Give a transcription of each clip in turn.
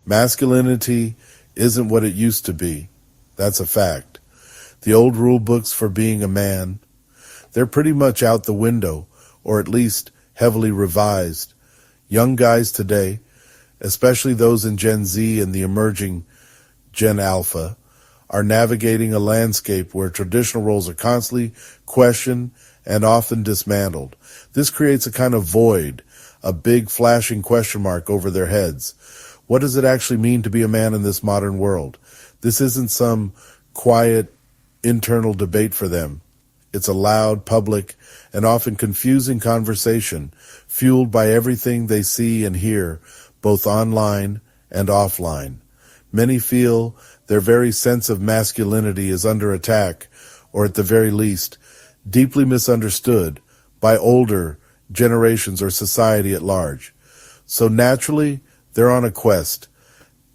Masculinity isn't what it used to be. That's a fact. The old rule books for being a man, they're pretty much out the window, or at least heavily revised. Young guys today, especially those in Gen Z and the emerging Gen Alpha, are navigating a landscape where traditional roles are constantly questioned and often dismantled. This creates a kind of void, a big flashing question mark over their heads. What does it actually mean to be a man in this modern world? This isn't some quiet internal debate for them. It's a loud, public, and often confusing conversation fueled by everything they see and hear, both online and offline. Many feel their very sense of masculinity is under attack, or at the very least, deeply misunderstood by older generations or society at large. So naturally, they're on a quest,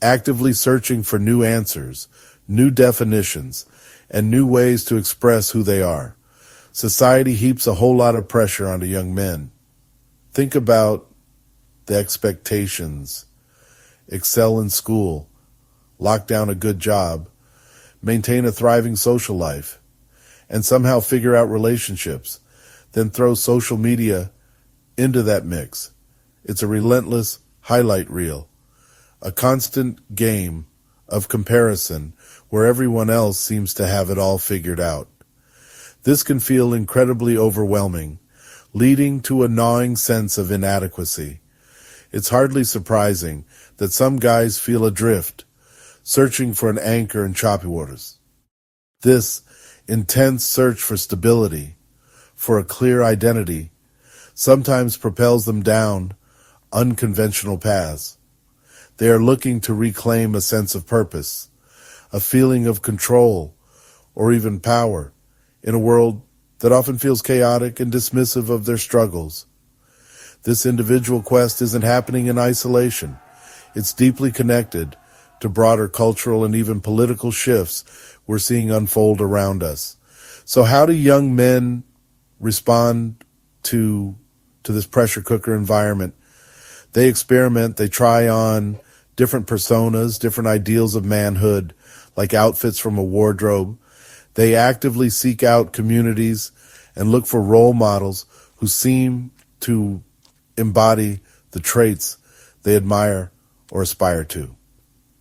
actively searching for new answers, new definitions, and new ways to express who they are. Society heaps a whole lot of pressure onto young men. Think about the expectations. Excel in school, lock down a good job, maintain a thriving social life, and somehow figure out relationships, then throw social media into that mix. It's a relentless highlight reel, a constant game of comparison where everyone else seems to have it all figured out. This can feel incredibly overwhelming, leading to a gnawing sense of inadequacy. It's hardly surprising that some guys feel adrift, searching for an anchor in choppy waters. This intense search for stability, for a clear identity, sometimes propels them down unconventional paths. They are looking to reclaim a sense of purpose, a feeling of control, or even power, in a world that often feels chaotic and dismissive of their struggles. This individual quest isn't happening in isolation. It's deeply connected to broader cultural and even political shifts we're seeing unfold around us. So how do young men respond to this pressure cooker environment? They experiment, they try on different personas, different ideals of manhood, like outfits from a wardrobe. They actively seek out communities and look for role models who seem to embody the traits they admire or aspire to.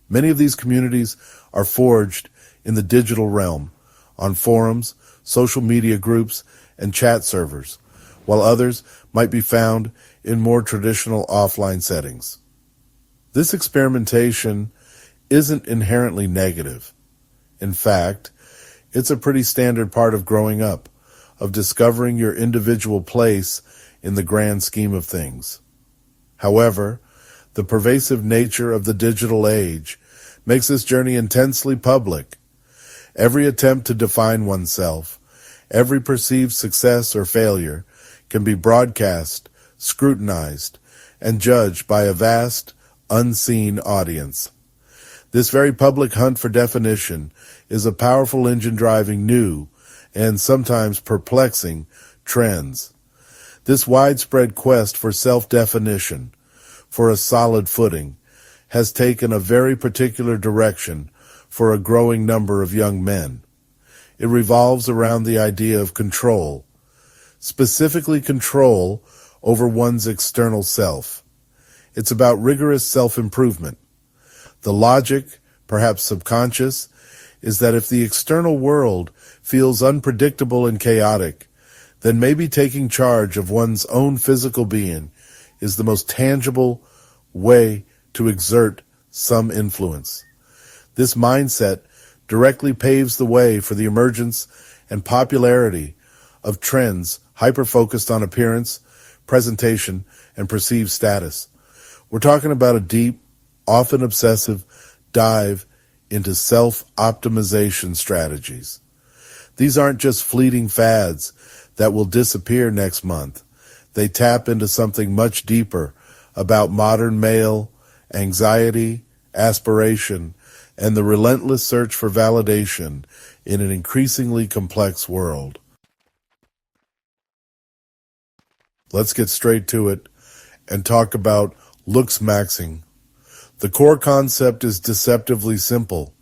Many of these communities are forged in the digital realm, on forums, social media groups, and chat servers, while others might be found in more traditional offline settings. This experimentation isn't inherently negative. In fact, it's a pretty standard part of growing up, of discovering your individual place in the grand scheme of things. However, the pervasive nature of the digital age makes this journey intensely public. Every attempt to define oneself, every perceived success or failure can be broadcast, scrutinized, and judged by a vast, unseen audience. This very public hunt for definition is a powerful engine driving new and sometimes perplexing trends. This widespread quest for self-definition, for a solid footing, has taken a very particular direction for a growing number of young men. It revolves around the idea of control, specifically control over one's external self. It's about rigorous self-improvement. The logic, perhaps subconscious, is that if the external world feels unpredictable and chaotic, then maybe taking charge of one's own physical being is the most tangible way to exert some influence. This mindset directly paves the way for the emergence and popularity of trends hyper-focused on appearance, presentation, and perceived status. We're talking about a deep, often obsessive dive into self-optimization strategies. These aren't just fleeting fads that will disappear next month. They tap into something much deeper about modern male anxiety, aspiration, and the relentless search for validation in an increasingly complex world. Let's get straight to it and talk about looks maxing. The core concept is deceptively simple.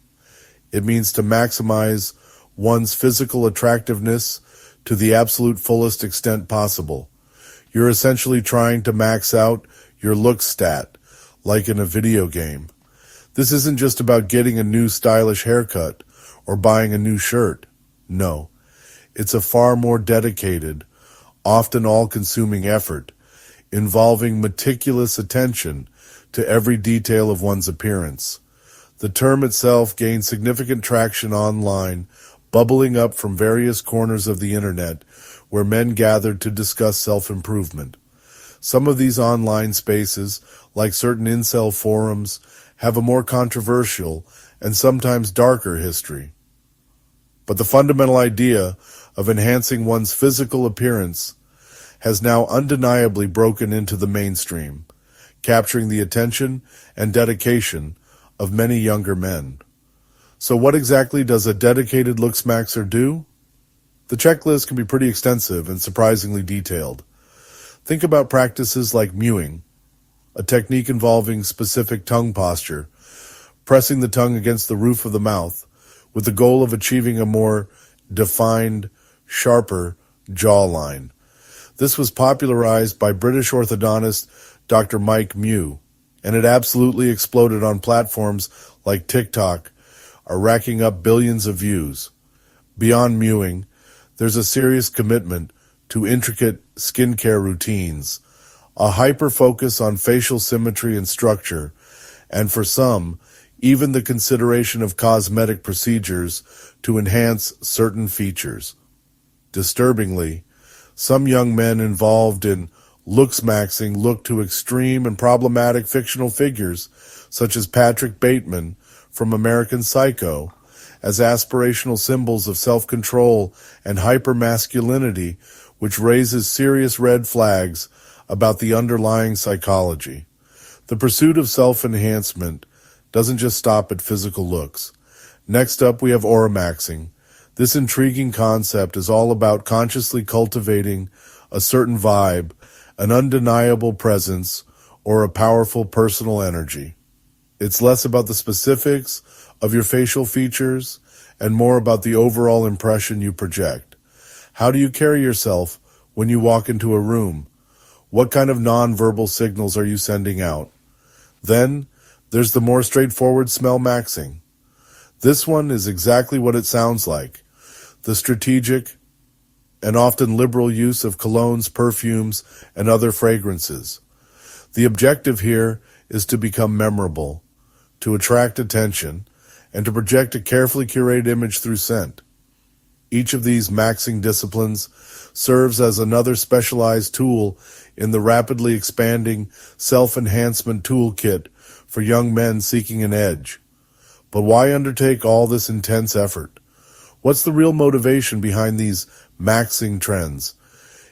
It means to maximize one's physical attractiveness to the absolute fullest extent possible. You're essentially trying to max out your look stat, like in a video game. This isn't just about getting a new stylish haircut or buying a new shirt. No, it's a far more dedicated, often all-consuming effort, involving meticulous attention to every detail of one's appearance. The term itself gained significant traction online, bubbling up from various corners of the internet where men gathered to discuss self-improvement. Some of these online spaces, like certain incel forums, have a more controversial and sometimes darker history. But the fundamental idea of enhancing one's physical appearance has now undeniably broken into the mainstream, capturing the attention and dedication of many younger men. So what exactly does a dedicated looks maxer do? The checklist can be pretty extensive and surprisingly detailed. Think about practices like mewing, a technique involving specific tongue posture, pressing the tongue against the roof of the mouth with the goal of achieving a more defined, sharper jawline. This was popularized by British orthodontist Dr. Mike Mew, and it absolutely exploded on platforms like TikTok, are racking up billions of views. Beyond mewing, there's a serious commitment to intricate skincare routines, a hyper-focus on facial symmetry and structure, and for some, even the consideration of cosmetic procedures to enhance certain features. Disturbingly, some young men involved in looks maxing look to extreme and problematic fictional figures such as Patrick Bateman from American Psycho as aspirational symbols of self-control and hyper-masculinity, which raises serious red flags about the underlying psychology. The pursuit of self-enhancement doesn't just stop at physical looks. Next up, we have aura maxing. This intriguing concept is all about consciously cultivating a certain vibe, an undeniable presence, or a powerful personal energy. It's less about the specifics of your facial features and more about the overall impression you project. How do you carry yourself when you walk into a room? What kind of nonverbal signals are you sending out? Then, there's the more straightforward smell maxing. This one is exactly what it sounds like. The strategic and often liberal use of colognes, perfumes, and other fragrances. The objective here is to become memorable, to attract attention, and to project a carefully curated image through scent. Each of these maxing disciplines serves as another specialized tool in the rapidly expanding self-enhancement toolkit for young men seeking an edge. But why undertake all this intense effort? What's the real motivation behind these maxing trends?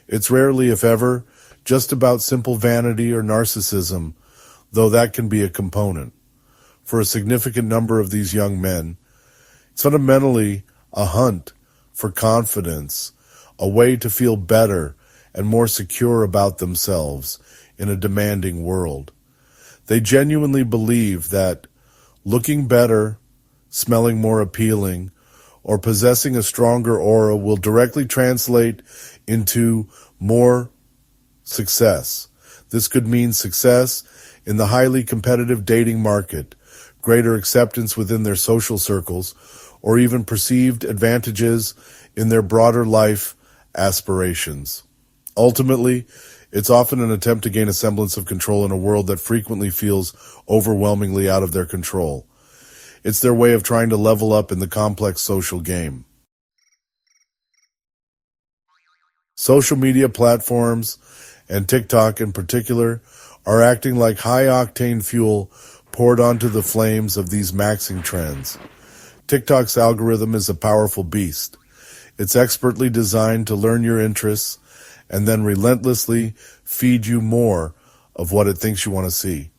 It's rarely, if ever, just about simple vanity or narcissism, though that can be a component. For a significant number of these young men, it's fundamentally a hunt for confidence, a way to feel better and more secure about themselves in a demanding world. They genuinely believe that looking better, smelling more appealing, or possessing a stronger aura will directly translate into more success. This could mean success in the highly competitive dating market, greater acceptance within their social circles, or even perceived advantages in their broader life aspirations. Ultimately, it's often an attempt to gain a semblance of control in a world that frequently feels overwhelmingly out of their control. It's their way of trying to level up in the complex social game. Social media platforms, and TikTok in particular, are acting like high-octane fuel poured onto the flames of these maxing trends. TikTok's algorithm is a powerful beast. It's expertly designed to learn your interests and then relentlessly feed you more of what it thinks you want to see.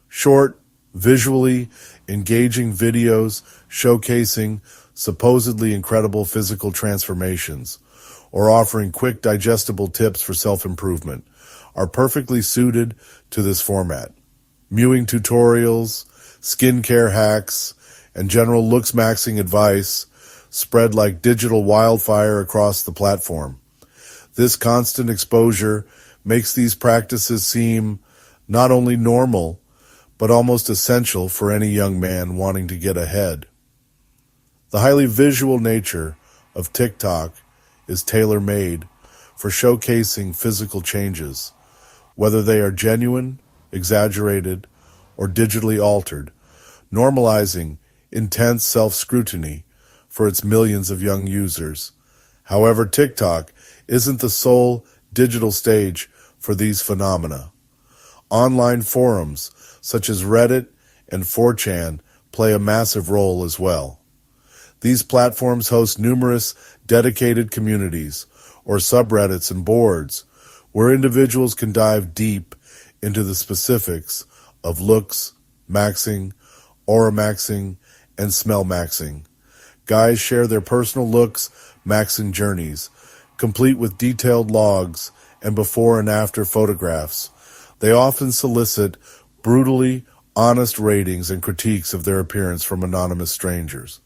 Short, visually engaging videos showcasing supposedly incredible physical transformations or offering quick, digestible tips for self-improvement are perfectly suited to this format. mewing tutorials, skincare hacks, and general looks maxing advice spread like digital wildfire across the platform. This constant exposure makes these practices seem not only normal, but almost essential for any young man wanting to get ahead. The highly visual nature of TikTok is tailor-made for showcasing physical changes, whether they are genuine, exaggerated, or digitally altered, normalizing intense self-scrutiny for its millions of young users. However, TikTok isn't the sole digital stage for these phenomena. Online forums such as Reddit and 4chan play a massive role as well. These platforms host numerous dedicated communities or subreddits and boards where individuals can dive deep into the specifics of looks, maxing, aura maxing, and smell maxing. Guys share their personal looks maxing journeys, complete with detailed logs and before and after photographs. They often solicit brutally honest ratings and critiques of their appearance from anonymous strangers.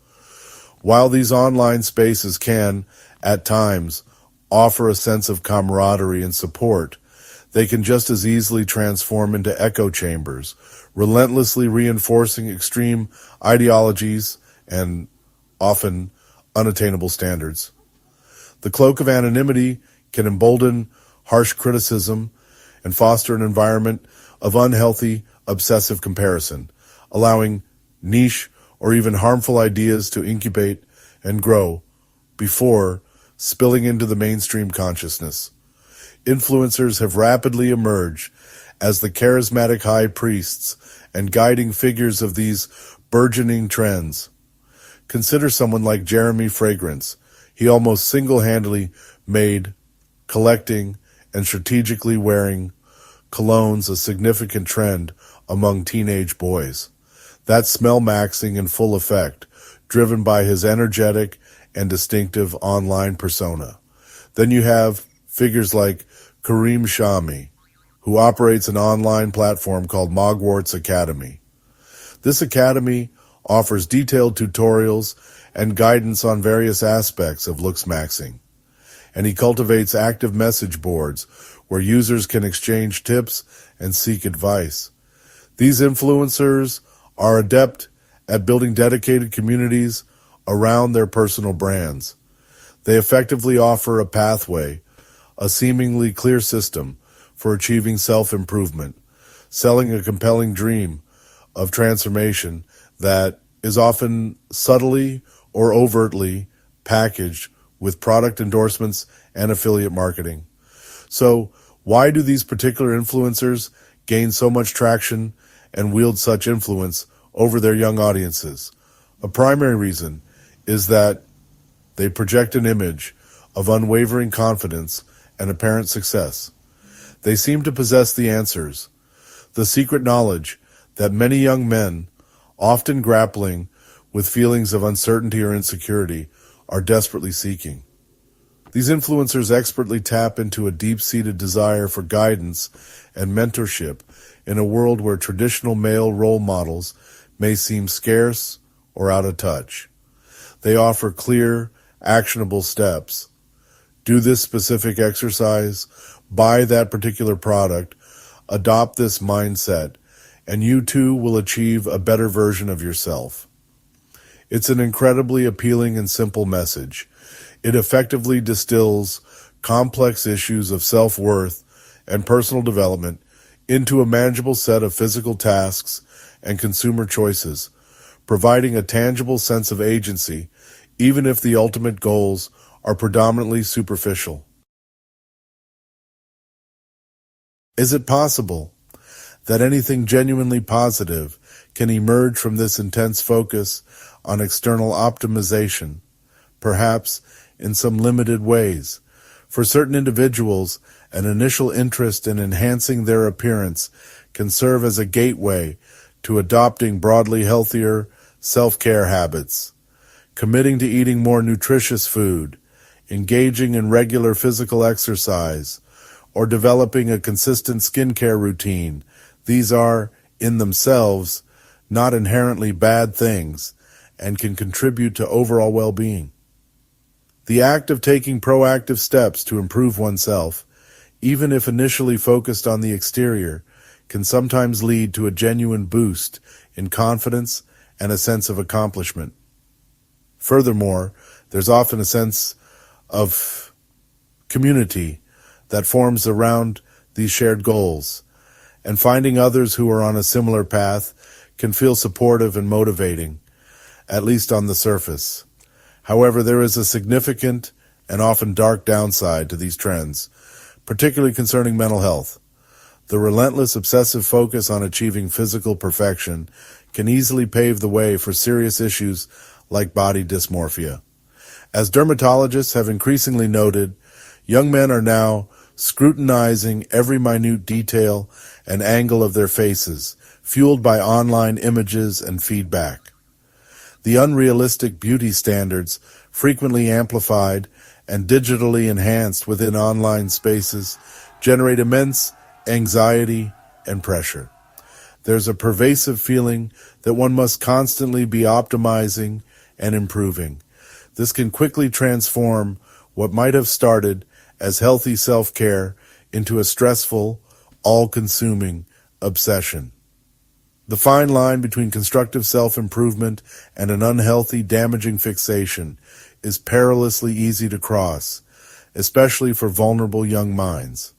While these online spaces can, at times, offer a sense of camaraderie and support, they can just as easily transform into echo chambers, relentlessly reinforcing extreme ideologies and often unattainable standards. The cloak of anonymity can embolden harsh criticism and foster an environment of unhealthy, obsessive comparison, allowing niche or even harmful ideas to incubate and grow before spilling into the mainstream consciousness. Influencers have rapidly emerged as the charismatic high priests and guiding figures of these burgeoning trends. Consider someone like Jeremy Fragrance. He almost single-handedly made collecting and strategically wearing colognes a significant trend among teenage boys. That's smell maxing in full effect, driven by his energetic and distinctive online persona. Then you have figures like Kareem Shami, who operates an online platform called Mogwarts Academy. This academy offers detailed tutorials and guidance on various aspects of looks maxing, and he cultivates active message boards where users can exchange tips and seek advice. These influencers are adept at building dedicated communities around their personal brands. They effectively offer a pathway, a seemingly clear system for achieving self-improvement, selling a compelling dream of transformation that is often subtly or overtly packaged with product endorsements and affiliate marketing. So, why do these particular influencers gain so much traction and wield such influence over their young audiences? A primary reason is that they project an image of unwavering confidence and apparent success. They seem to possess the answers, the secret knowledge that many young men, often grappling with feelings of uncertainty or insecurity, are desperately seeking. These influencers expertly tap into a deep-seated desire for guidance and mentorship in a world where traditional male role models may seem scarce or out of touch. They offer clear, actionable steps. Do this specific exercise, buy that particular product, adopt this mindset, and you too will achieve a better version of yourself. It's an incredibly appealing and simple message. It effectively distills complex issues of self-worth and personal development into a manageable set of physical tasks and consumer choices, providing a tangible sense of agency, even if the ultimate goals are predominantly superficial. Is it possible that anything genuinely positive can emerge from this intense focus on external optimization, perhaps in some limited ways? For certain individuals, an initial interest in enhancing their appearance can serve as a gateway to adopting broadly healthier self-care habits, committing to eating more nutritious food, engaging in regular physical exercise, or developing a consistent skincare routine. These are, in themselves not inherently bad things and can contribute to overall well-being. The act of taking proactive steps to improve oneself, even if initially focused on the exterior, can sometimes lead to a genuine boost in confidence and a sense of accomplishment. Furthermore, there's often a sense of community that forms around these shared goals, and finding others who are on a similar path can feel supportive and motivating, at least on the surface. However, there is a significant and often dark downside to these trends, particularly concerning mental health. The relentless obsessive focus on achieving physical perfection can easily pave the way for serious issues like body dysmorphia. As dermatologists have increasingly noted, young men are now scrutinizing every minute detail and angle of their faces, fueled by online images and feedback. The unrealistic beauty standards, frequently amplified and digitally enhanced within online spaces, generate immense anxiety and pressure. There's a pervasive feeling that one must constantly be optimizing and improving. This can quickly transform what might have started as healthy self-care into a stressful, all-consuming obsession. The fine line between constructive self-improvement and an unhealthy, damaging fixation is perilously easy to cross, especially for vulnerable young minds.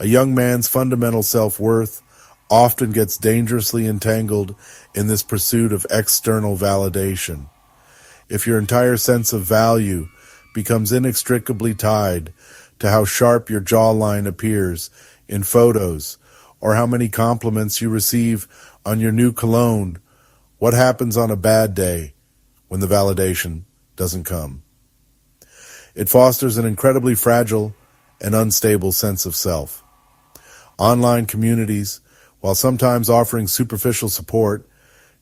A young man's fundamental self-worth often gets dangerously entangled in this pursuit of external validation. If your entire sense of value becomes inextricably tied to how sharp your jawline appears in photos or how many compliments you receive on your new cologne, what happens on a bad day when the validation doesn't come? It fosters an incredibly fragile and unstable sense of self. Online communities, while sometimes offering superficial support,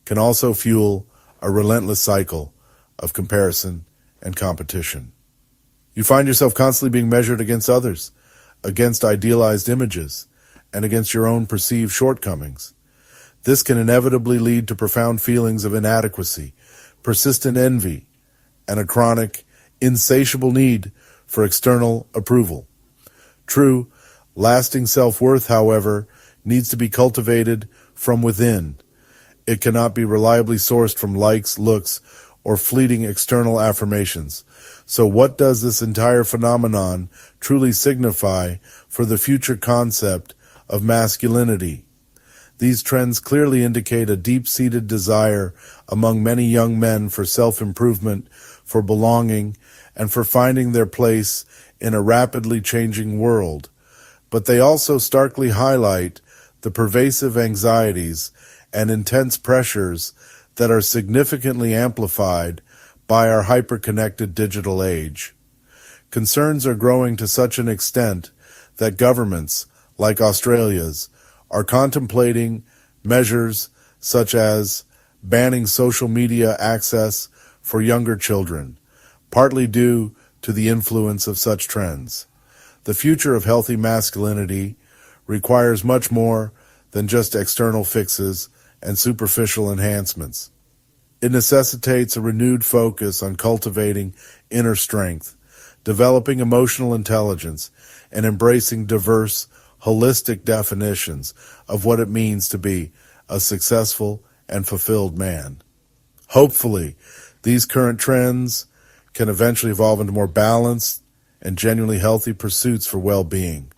can also fuel a relentless cycle of comparison and competition. You find yourself constantly being measured against others, against idealized images, and against your own perceived shortcomings. This can inevitably lead to profound feelings of inadequacy, persistent envy, and a chronic, insatiable need for external approval. True, lasting self-worth, however, needs to be cultivated from within. It cannot be reliably sourced from likes, looks, or fleeting external affirmations. So what does this entire phenomenon truly signify for the future concept of masculinity? These trends clearly indicate a deep-seated desire among many young men for self-improvement, for belonging, and for finding their place in a rapidly changing world. But they also starkly highlight the pervasive anxieties and intense pressures that are significantly amplified by our hyper-connected digital age. Concerns are growing to such an extent that governments, like Australia's, are contemplating measures such as banning social media access for younger children, partly due to the influence of such trends. The future of healthy masculinity requires much more than just external fixes and superficial enhancements. It necessitates a renewed focus on cultivating inner strength, developing emotional intelligence, and embracing diverse, holistic definitions of what it means to be a successful and fulfilled man. Hopefully, these current trends can eventually evolve into more balanced and genuinely healthy pursuits for well-being.